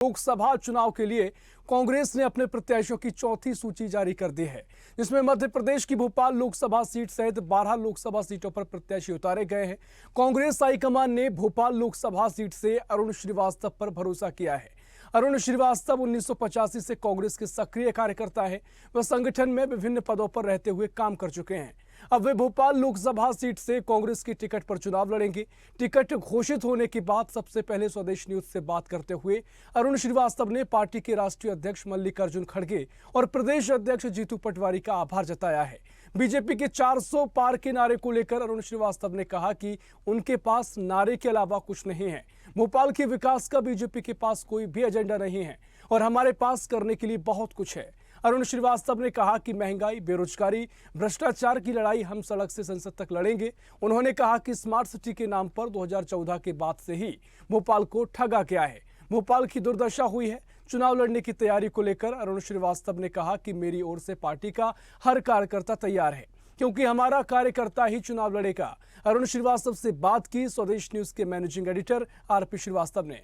लोकसभा चुनाव के लिए कांग्रेस ने अपने प्रत्याशियों की चौथी सूची जारी कर दी है, जिसमें मध्य प्रदेश की भोपाल लोकसभा सीट सहित 12 लोकसभा सीटों पर प्रत्याशी उतारे गए हैं। कांग्रेस हाईकमान ने भोपाल लोकसभा सीट से अरुण श्रीवास्तव पर भरोसा किया है। अरुण श्रीवास्तव 1985 से कांग्रेस के सक्रिय कार्यकर्ता है। वह संगठन में विभिन्न पदों पर रहते हुए काम कर चुके हैं। अब वे भोपाल लोकसभा सीट से कांग्रेस की टिकट पर चुनाव लड़ेंगे। टिकट घोषित होने के बाद सबसे पहले स्वदेश न्यूज से बात करते हुए अरुण श्रीवास्तव ने पार्टी के राष्ट्रीय अध्यक्ष मल्लिकार्जुन खड़गे और प्रदेश अध्यक्ष जीतू पटवारी का आभार जताया है। बीजेपी के 400 पार के नारे को लेकर अरुण श्रीवास्तव ने कहा कि उनके पास नारे के अलावा कुछ नहीं है। भोपाल के विकास का बीजेपी के पास कोई भी एजेंडा नहीं है और हमारे पास करने के लिए बहुत कुछ है। अरुण श्रीवास्तव ने कहा कि महंगाई, बेरोजगारी, भ्रष्टाचार की लड़ाई हम सड़क से संसद तक लड़ेंगे। उन्होंने कहा कि स्मार्ट सिटी के नाम पर 2014 के बाद से ही भोपाल को ठगा गया है। भोपाल की दुर्दशा हुई है। चुनाव लड़ने की तैयारी को लेकर अरुण श्रीवास्तव ने कहा कि मेरी ओर से पार्टी का हर कार्यकर्ता तैयार है, क्योंकि हमारा कार्यकर्ता ही चुनाव लड़ेगा। अरुण श्रीवास्तव से बात की स्वदेश न्यूज के मैनेजिंग एडिटर आरपी श्रीवास्तव ने।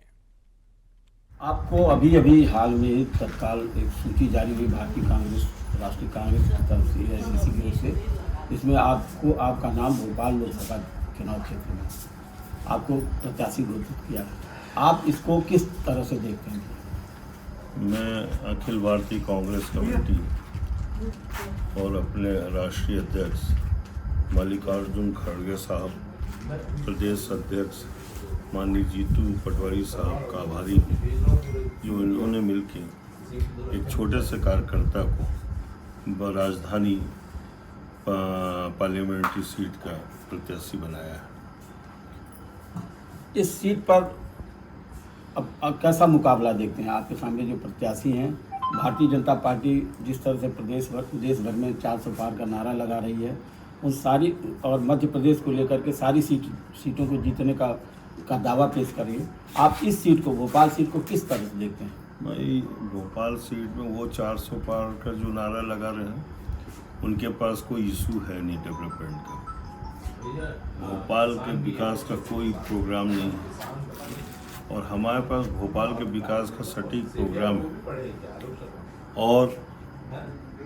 आपको अभी हाल में तत्काल एक सूची जारी हुई भारतीय कांग्रेस, राष्ट्रीय कांग्रेस की तरफ से, एआईसीसी की ओर से, इसमें आपका नाम भोपाल लोकसभा चुनाव क्षेत्र में आपको प्रत्याशी घोषित किया है। आप इसको किस तरह से देखते हैं? मैं अखिल भारतीय कांग्रेस कमेटी और अपने राष्ट्रीय अध्यक्ष मल्लिकार्जुन खड़गे साहब, प्रदेश अध्यक्ष माननीय जीतू पटवारी साहब का आभारी हूँ, जो इन्होंने मिलकर एक छोटे से कार्यकर्ता को राजधानी पार्लियामेंट्री सीट का प्रत्याशी बनाया है। इस सीट पर अब कैसा मुकाबला देखते हैं? आपके सामने जो प्रत्याशी हैं, भारतीय जनता पार्टी जिस तरह से देश भर में 400 पार का नारा लगा रही है, उन सारी और मध्य प्रदेश को लेकर के सारी सीटों को जीतने का दावा पेश करिए। आप इस सीट को, भोपाल सीट को किस तरह से देखते हैं? भाई, भोपाल सीट में वो 400 पार का जो नारा लगा रहे हैं, उनके पास कोई इशू है नहीं डेवलपमेंट का। भोपाल के विकास का कोई प्रोग्राम नहीं है और हमारे पास भोपाल के विकास का सटीक प्रोग्राम है। और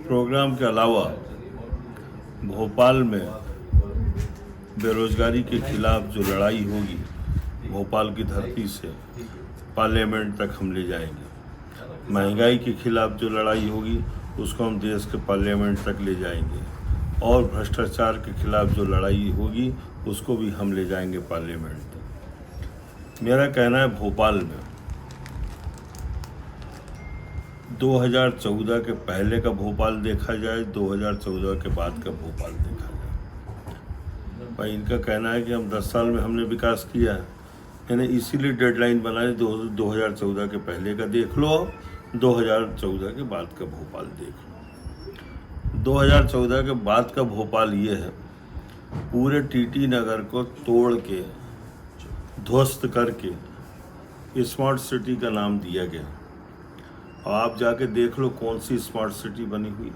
प्रोग्राम के अलावा भोपाल में बेरोजगारी के खिलाफ जो लड़ाई होगी, भोपाल की धरती से पार्लियामेंट तक हम ले जाएंगे। महंगाई के खिलाफ जो लड़ाई होगी, उसको हम देश के पार्लियामेंट तक ले जाएंगे। और भ्रष्टाचार के खिलाफ जो लड़ाई होगी, उसको भी हम ले जाएंगे पार्लियामेंट तक। मेरा कहना है, भोपाल में 2014 के पहले का भोपाल देखा जाए, 2014 के बाद का भोपाल देखा जाए। भाई, इनका कहना है कि हम 10 साल में हमने विकास किया है, यानी इसीलिए डेडलाइन बनाए 2014 के पहले का देख लो, 2014 के बाद का भोपाल देख लो। 2014 के बाद का भोपाल ये है, पूरे टीटी नगर को तोड़ के, ध्वस्त करके स्मार्ट सिटी का नाम दिया गया। और आप जाके देख लो कौन सी स्मार्ट सिटी बनी हुई।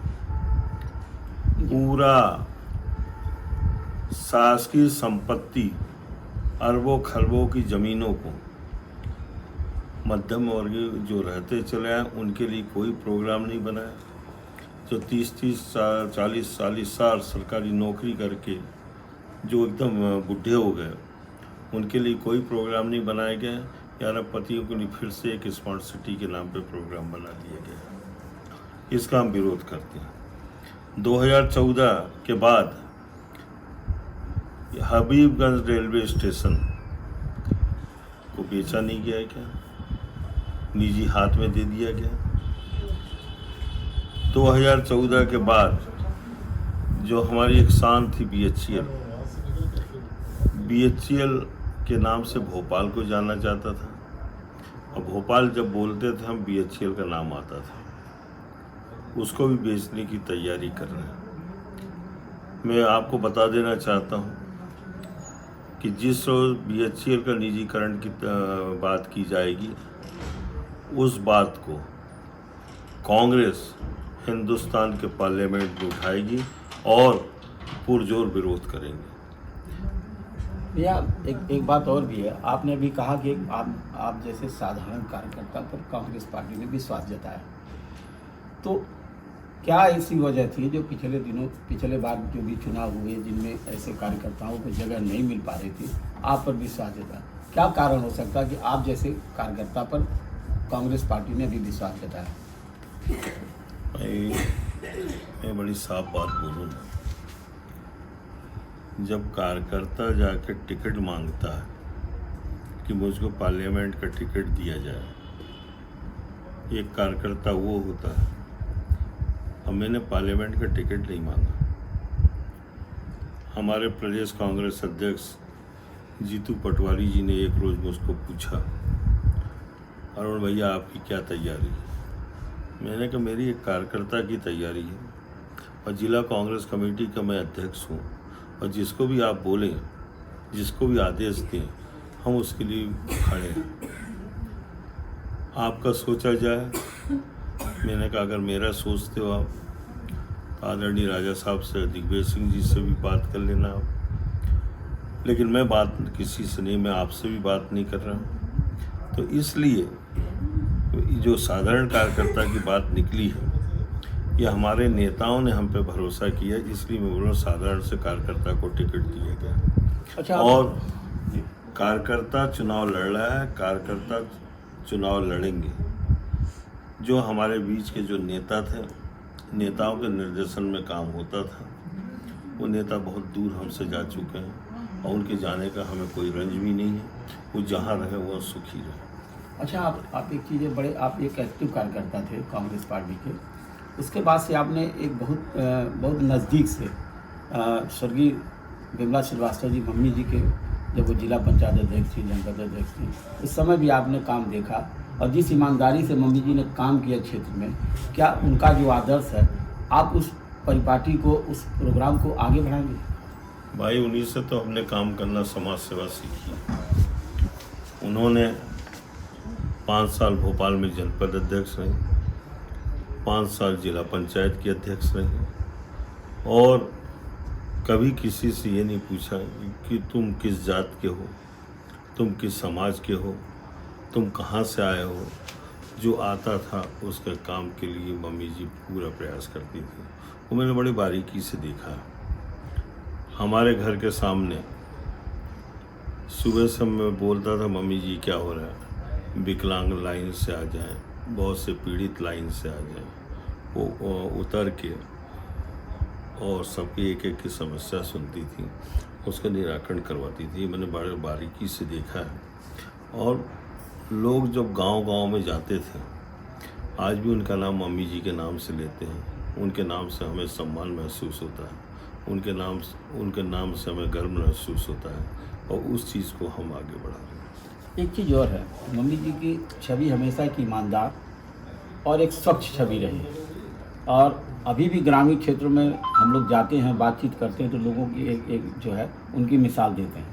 पूरा शासकीय संपत्ति, अरबों खरबों की ज़मीनों को मध्यम वर्गीय जो रहते चले आए, उनके लिए कोई प्रोग्राम नहीं बनाया। जो 30-30 साल, 40-40 साल सरकारी नौकरी करके जो एकदम बूढ़े हो गए, उनके लिए कोई प्रोग्राम नहीं बनाया गया। यार, पतियों के लिए फिर से एक स्मार्ट सिटी के नाम पे प्रोग्राम बना दिया गया। इसका हम विरोध करते हैं। 2014 के बाद हबीबगंज रेलवे स्टेशन को बेचा नहीं गया है क्या? निजी हाथ में दे दिया गया। 2014 के बाद जो हमारी एक शान थी बीएचईएल के नाम से भोपाल को जाना जाता था, और भोपाल जब बोलते थे हम, बीएचईएल का नाम आता था। उसको भी बेचने की तैयारी कर रहे हैं। मैं आपको बता देना चाहता हूँ कि जिस रोज़ बीएचईएल का निजीकरण की बात की जाएगी, उस बात को कांग्रेस हिंदुस्तान के पार्लियामेंट में उठाएगी और पुरजोर विरोध करेंगे। भैया एक बात और भी है, आपने अभी कहा कि आप जैसे साधारण कार्यकर्ता पर कांग्रेस पार्टी ने विश्वास जताया, तो क्या ऐसी वजह थी जो पिछले बार जो भी चुनाव हुए जिनमें ऐसे कार्यकर्ताओं को जगह नहीं मिल पा रही थी, आप पर विश्वास जताया? क्या कारण हो सकता है कि आप जैसे कार्यकर्ता पर कांग्रेस पार्टी ने भी विश्वास जताया? मैं बड़ी साफ बात बोलूँ, जब कार्यकर्ता जाकर टिकट मांगता है कि मुझको पार्लियामेंट का टिकट दिया जाए, एक कार्यकर्ता वो होता है। अब मैंने पार्लियामेंट का टिकट नहीं मांगा। हमारे प्रदेश कांग्रेस अध्यक्ष जीतू पटवारी जी ने एक रोज़ मुझको पूछा, अरुण भैया आपकी क्या तैयारी है? मैंने कहा मेरी एक कार्यकर्ता की तैयारी है और जिला कांग्रेस कमेटी का मैं अध्यक्ष हूँ, और जिसको भी आप बोलें, जिसको भी आदेश दें, हम उसके लिए खड़े हैं। आपका सोचा जाए। मैंने कहा अगर मेरा सोचते हो आप, तो आदरणीय राजा साहब से, दिग्विजय सिंह जी से भी बात कर लेना आप। लेकिन मैं बात किसी से नहीं, मैं आपसे भी बात नहीं कर रहा हूँ। तो इसलिए जो साधारण कार्यकर्ता की बात निकली है, यह हमारे नेताओं ने हम पे भरोसा किया, इसलिए मैं बोल रहा हूँ साधारण से कार्यकर्ता को टिकट दिया गया। अच्छा, और कार्यकर्ता चुनाव लड़ रहा है, कार्यकर्ता चुनाव लड़ेंगे। जो हमारे बीच के जो नेता थे, नेताओं के निर्देशन में काम होता था, वो नेता बहुत दूर हमसे जा चुके हैं और उनके जाने का हमें कोई रंज भी नहीं है। वो जहाँ रहे वो सुखी रहे। अच्छा, आप एक चीज़ आप एक एक्टिव कार्यकर्ता थे कांग्रेस पार्टी के। उसके बाद से आपने एक बहुत नज़दीक से स्वर्गीय विमला श्रीवास्तव जी, मम्मी जी के, जब वो जिला पंचायत अध्यक्ष थी, जनपद अध्यक्ष थी, उस समय भी आपने काम देखा, और जिस ईमानदारी से मम्मी जी ने काम किया क्षेत्र में, क्या उनका जो आदर्श है, आप उस परिपाटी को, उस प्रोग्राम को आगे बढ़ाएंगे? भाई, उन्हीं से तो हमने काम करना, समाज सेवा सीखी। उन्होंने 5 साल भोपाल में जनपद अध्यक्ष रहे, 5 साल जिला पंचायत के अध्यक्ष रहे, और कभी किसी से ये नहीं पूछा कि तुम किस जात के हो, तुम किस समाज के हो, तुम कहाँ से आए हो। जो आता था उसके काम के लिए मम्मी जी पूरा प्रयास करती थी। वो मैंने बड़ी बारीकी से देखा। हमारे घर के सामने सुबह से मैं बोलता था, मम्मी जी क्या हो रहा है, विकलांग लाइन से आ जाएं, बहुत से पीड़ित लाइन से आ जाएं। वो उतर के और सबकी एक एक की समस्या सुनती थी, उसका निराकरण करवाती थी। मैंने बड़े बारीकी से देखा है। और लोग जब गांव-गांव में जाते थे, आज भी उनका नाम मम्मी जी के नाम से लेते हैं। उनके नाम से हमें सम्मान महसूस होता है, उनके नाम से हमें गर्व महसूस होता है, और उस चीज़ को हम आगे बढ़ा रहे हैं। एक चीज़ और है, मम्मी जी की छवि हमेशा एक ईमानदार और एक स्वच्छ छवि रही है, और अभी भी ग्रामीण क्षेत्रों में हम लोग जाते हैं, बातचीत करते हैं, तो लोगों की एक जो है उनकी मिसाल देते हैं।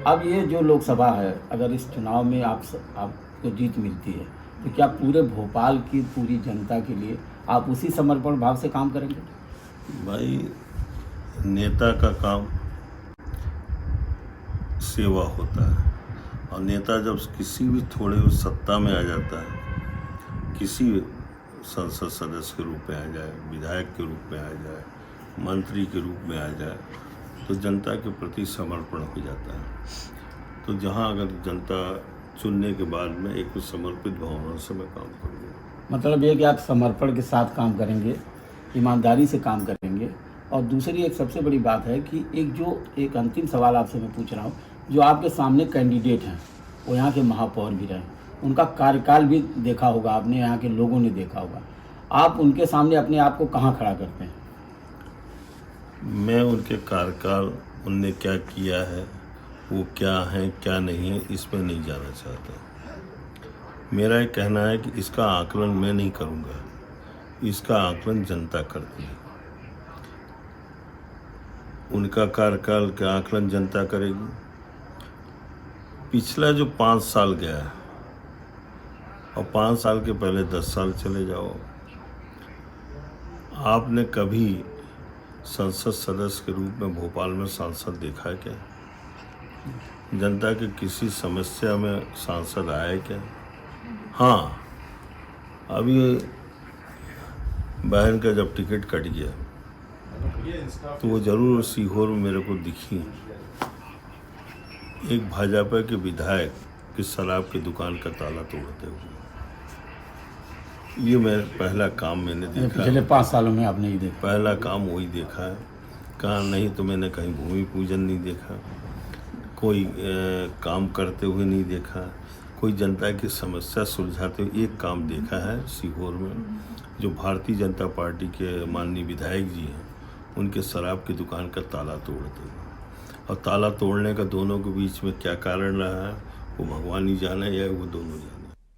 अब ये जो लोकसभा है, अगर इस चुनाव में आपको जीत मिलती है, तो क्या पूरे भोपाल की पूरी जनता के लिए आप उसी समर्पण भाव से काम करेंगे? भाई, नेता का काम सेवा होता है, और नेता जब किसी भी थोड़े सत्ता में आ जाता है, किसी संसद सदस्य के रूप में आ जाए, विधायक के रूप में आ जाए, मंत्री के रूप में आ जाए, तो जनता के प्रति समर्पण हो जाता है। तो जहाँ अगर जनता चुनने के बाद में एक समर्पित भावना से मैं काम करूँगा। मतलब ये कि आप समर्पण के साथ काम करेंगे, ईमानदारी से काम करेंगे। और दूसरी एक सबसे बड़ी बात है कि एक अंतिम सवाल आपसे मैं पूछ रहा हूँ, जो आपके सामने कैंडिडेट हैं, वो यहाँ के महापौर भी रहे, उनका कार्यकाल भी देखा होगा आपने, यहाँ के लोगों ने देखा होगा, आप उनके सामने अपने आप को कहाँ खड़ा करते हैं? मैं उनके कार्यकाल, उनने क्या किया है, वो क्या है क्या नहीं है, इसमें नहीं जाना चाहता। मेरा ये कहना है कि इसका आकलन मैं नहीं करूँगा, इसका आकलन जनता करती है। उनका कार्यकाल का आकलन जनता करेगी। पिछला जो 5 साल गया है, और 5 साल के पहले 10 साल चले जाओ, आपने कभी संसद सदस्य के रूप में भोपाल में सांसद देखा है क्या? जनता के किसी समस्या में सांसद आए क्या? हाँ, अभी बहन का जब टिकट कट गया तो वो जरूर सीहोर में मेरे को दिखी। एक भाजपा के विधायक की शराब की दुकान का ताला तोड़ते हुए। ये मेरा पहला काम मैंने देखा। पिछले 5 सालों में आपने ये देखा? पहला काम वही देखा है। कहाँ नहीं तो मैंने कहीं भूमि पूजन नहीं देखा, कोई काम करते हुए नहीं देखा, कोई जनता की समस्या सुलझाते हुए एक काम देखा है सीहोर में, जो भारतीय जनता पार्टी के माननीय विधायक जी हैं, उनके शराब की दुकान का ताला तोड़ते हुए। और ताला तोड़ने का दोनों के बीच में क्या कारण रहा है वो भगवान ही जाने या वो दोनों जाने।